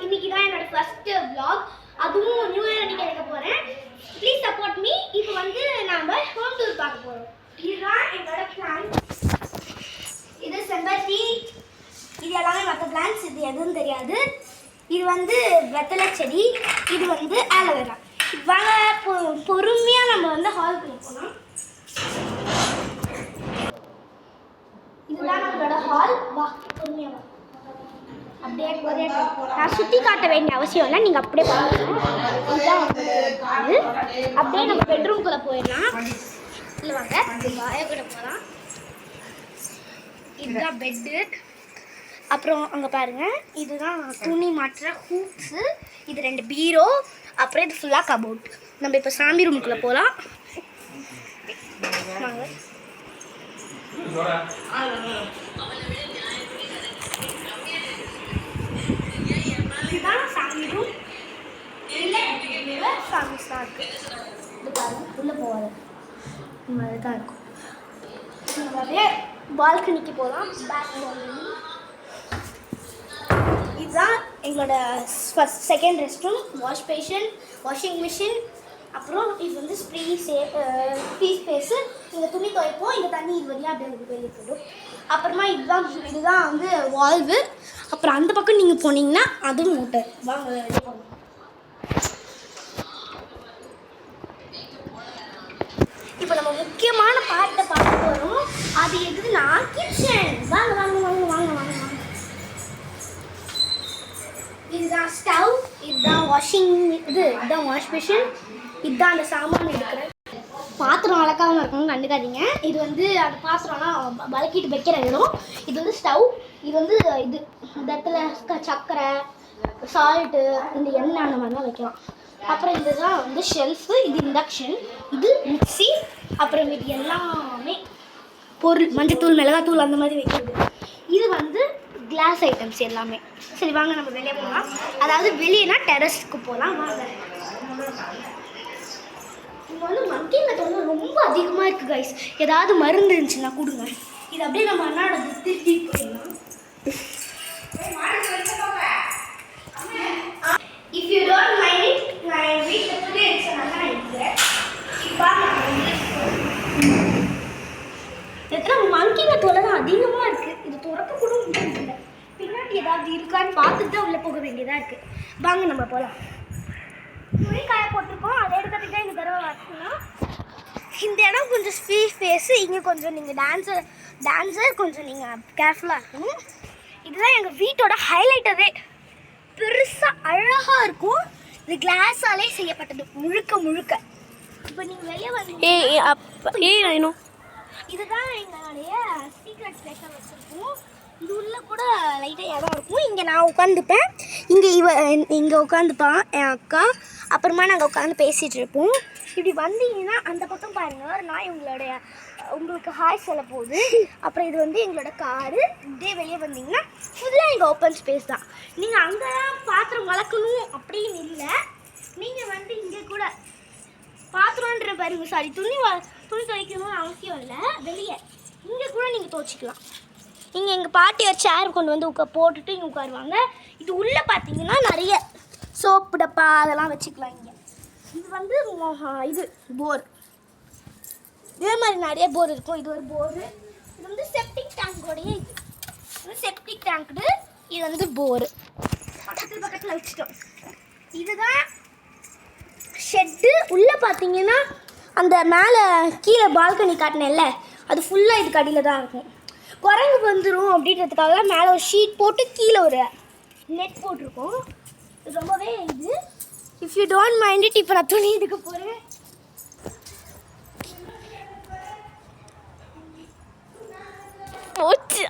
இன்னைக்கு தான் என்னோட ஃபர்ஸ்ட் vlog. அதுவும் நியூ இயர் அன்னைக்கு எடுக்க போறேன். Please support me. இப்போ வந்து நாம ஹோம் டூர் பார்க்க போறோம். இதுதான் என்னோட பிளான். இது செம்பருத்தி. இது எல்லாமே மற்ற பிளான்ஸ். இது எதுவும் தெரியாது. இது வந்து வெத்தலை செடி. இது வந்து ஆலோவேரா. வாங்க பொறுமையா நம்ம வந்து ஹால்குள்ள போகலாம். இதுதான் நம்மளோட ஹால். வா பொறுமையா வா. அப்படியே நான் சுற்றி காட்ட வேண்டிய அவசியம் இல்லை, நீங்கள் அப்படியே பார்க்கலாம். இதுதான் அப்படியே நம்ம பெட்ரூம்குள்ளே போயிடலாம். இல்லை வாங்க வாய கூட போகலாம். இதுதான் பெட்டு. அப்புறம் அங்கே பாருங்கள், இதுதான் துணி மாட்டுற ஹூப்ஸு. இது 2 பீரோ. அப்புறம் இது ஃபுல்லாக கபோர்ட். நம்ம இப்போ சாமி ரூமுக்குள்ளே போகலாம். வாங்க. இதுதான் சாமி ரூம். இல்லை சாமிஸ்லாம் இருக்கு. இது பாருங்க, உள்ளே போகாது. இந்த மாதிரி தான் இருக்கும். நிறைய பால்கனிக்கு போகலாம். Back balcony. இதுதான் எங்களோட second rest room. Wash basin, washing machine. அப்புறம் இது வந்து ஃப்ரீ ஸ்பேஸு. இங்கே துணி துவைப்போம். இங்கே தண்ணி இது வழியாக அப்படியே வெளியே போயிடும். அப்புறமா இதுதான் வந்து வால்வு. அப்புறம் அந்த பக்கம் நீங்கள் போனீங்கன்னா அதுவும் மோட்டர். வாங்க வெளியே போகணும். இப்போ நம்ம முக்கியமான பார்ட்டை பார்க்க போகிறோம். அது எதுனா கிச்சன். வாங்க வாங்க வாங்க வாங்க வாங்க வாங்க. இதுதான் ஸ்டவ். இதுதான் இதுதான் வாஷ் மிஷின். இதுதான் அந்த சாமான் எடுக்கிற பாத்திரம் வளர்க்காமல் இருக்கணும், கண்டுக்காதீங்க. இது வந்து அந்த பாத்திரம்லாம் வளக்கிட்டு வைக்கிற இடம். இது வந்து ஸ்டவ். இது வந்து இந்த இடத்துல சர்க்கரை, சால்ட்டு, இந்த எண்ணெய் அந்த மாதிரிலாம் வைக்கலாம். அப்புறம் இதுதான் வந்து ஷெல்ஃபு. இது இண்டக்ஷன். இது மிக்ஸி. அப்புறம் இது எல்லாமே பொருள், மஞ்சத்தூள், மிளகாத்தூள் அந்த மாதிரி வைக்கிறது. இது வந்து கிளாஸ் ஐட்டம்ஸ் எல்லாமே. சரி வாங்க நம்ம வெளியே போகலாம். அதாவது வெளியேனா டெரஸ்க்கு போகலாம். வாங்க. இங்கே வந்து மங்கி மெத்தட் ரொம்ப அதிகமாக இருக்குது கைஸ். ஏதாவது மருந்து இருந்துச்சுன்னா கொடுங்க. இது அப்படியே நம்ம அண்ணாட திருப்பி போயிடலாம். If you don't mind it, நான் என் வீட்டில் புதிய அண்ணா இருக்கிறேன். இப்போ எத்தனை மங்கி மெத்தோட தான் அதிகமாக இருக்குது. இது துறக்க கூட முடியல. பின்னாடி ஏதாவது இருக்கான்னு பார்த்துட்டு தான் உள்ளே போக வேண்டியதாக இருக்குது. வாங்க நம்ம போகலாம். துணி காய போட்டிருக்கோம். அதை எடுக்கிறதுக்கு தான் இந்த தடவை வரணும்னா இந்த இடம் கொஞ்சம் ஃப்ரீ ஸ்பேஸு. இங்கே கொஞ்சம் நீங்கள் டான்ஸர் கொஞ்சம் நீங்கள் கேர்ஃபுல்லாக இருக்கணும். இதுதான் எங்கள் வீட்டோட ஹைலைட்டவே. பெருசாக அழகாக இருக்கும். இது கிளாஸாலே செய்யப்பட்டது முழுக்க. இப்போ நீங்கள் வெளியே வந்து இதுதான் எங்களுடைய சீக்ரெட் பிளேஸாக வச்சுருக்கோம். இது உள்ள கூட லைட்டாக இடம் இருக்கும். இங்கே நான் உட்காந்துப்பேன். இங்கே உட்காந்துப்பான் என் அக்கா. அப்புறமா நாங்கள் உட்காந்து பேசிகிட்டு இருப்போம். இப்படி வந்தீங்கன்னா அந்த பக்கம் பாருங்கள், ஒரு நாய் உங்களுக்கு ஹாய் சொல்ல போகுது. அப்புறம் இது வந்து எங்களோட காரு. இதே வெளியே வந்தீங்கன்னா ஃபுல்லாக எங்கள் ஓப்பன் ஸ்பேஸ் தான். நீங்கள் அங்கே தான் பாத்திரம் வளர்க்கணும் அப்படின்னு இல்லை. நீங்கள் வந்து இங்கே கூட பாத்திரன்ற பாருங்க, சாரி துணி துவைக்கணும்னு அவசியம் இல்லை. வெளியே இங்கே கூட நீங்கள் துவைச்சிக்கலாம். இங்கே எங்கள் பாட்டி ஒரு சேர் கொண்டு வந்து போட்டுட்டு இங்கே உட்காருவாங்க. இது உள்ளே பார்த்தீங்கன்னா நிறைய சோப்பு டப்பா அதெல்லாம் வச்சுக்கலாம். இங்கே இது வந்து இது போர். இதே மாதிரி நிறைய போர் இருக்கும். இது ஒரு போரு. இது வந்து செப்டிக் டேங்கோடைய இது செப்டிக் டேங்க்கு. இது வந்து போரு பக்கத்தில் வச்சுட்டோம். இதுதான் ஷெட்டு. உள்ளே பார்த்தீங்கன்னா அந்த மேலே கீழே பால்கனி காட்டினேன்ல, அது ஃபுல்லாக இதுக்கு அடியில் தான் இருக்கும். குரங்கு வந்துடும் அப்படின்றதுக்காக மேலே ஒரு ஷீட் போட்டு கீழே ஒரு நெட் போட்டிருக்கோம். இது ரொம்பவே இது. If you don't mind it, இப்போ நான் துணி எடுக்க போகிறேன். போச்சு.